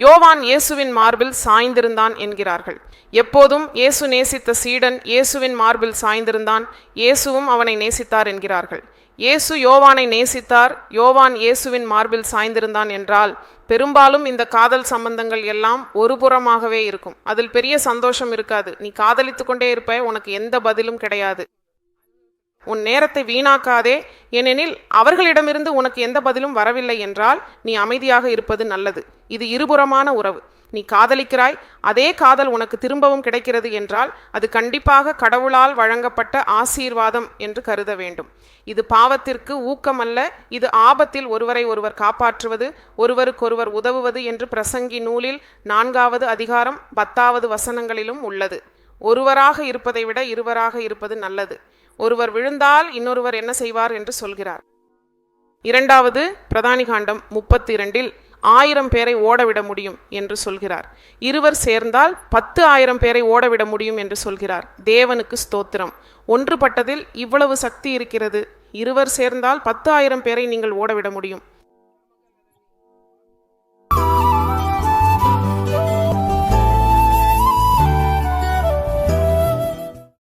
யோவான் இயேசுவின் மார்பில் சாய்ந்திருந்தான் என்கிறார்கள். எப்போதும் இயேசு நேசித்த சீடன் இயேசுவின் மார்பில் சாய்ந்திருந்தான், இயேசுவும் அவனை நேசித்தார் என்கிறார்கள். இயேசு யோவானை நேசித்தார், யோவான் இயேசுவின் மார்பில் சாய்ந்திருந்தான் என்றால் பெரும்பாலும் இந்த காதல் சம்பந்தங்கள் எல்லாம் ஒரு புறமாகவே இருக்கும். அதில் பெரிய சந்தோஷம் இருக்காது. நீ காதலித்து கொண்டே இருப்பாய், உனக்கு எந்த பதிலும் கிடையாது. உன் நேரத்தை வீணாக்காதே, ஏனெனில் அவர்களிடமிருந்து உனக்கு எந்த பதிலும் வரவில்லை என்றால் நீ அமைதியாக இருப்பது நல்லது. இது இருபுறமான உறவு. நீ காதலிக்கிறாய், அதே காதல் உனக்கு திரும்பவும் கிடைக்கிறது என்றால் அது கண்டிப்பாக கடவுளால் வழங்கப்பட்ட ஆசீர்வாதம் என்று கருத வேண்டும். இது பாவத்திற்கு ஊக்கமல்ல, இது ஆபத்தில் ஒருவரை ஒருவர் காப்பாற்றுவது, ஒருவருக்கொருவர் உதவுவது என்று பிரசங்கி நூலில் 4வது அதிகாரம் 10வது வசனங்களிலும் உள்ளது. ஒருவராக இருப்பதை விட இருவராக இருப்பது நல்லது. ஒருவர் விழுந்தால் இன்னொருவர் என்ன செய்வார் என்று சொல்கிறார். 2வது பிரதானி காண்டம் 32 1000 பேரை ஓடவிட முடியும் என்று சொல்கிறார். இருவர் சேர்ந்தால் 10,000 பேரை ஓடவிட முடியும் என்று சொல்கிறார். தேவனுக்கு ஸ்தோத்திரம். ஒன்றுபட்டதில் இவ்வளவு சக்தி இருக்கிறது. இருவர் சேர்ந்தால் 10,000 பேரை நீங்கள் ஓடவிட முடியும்.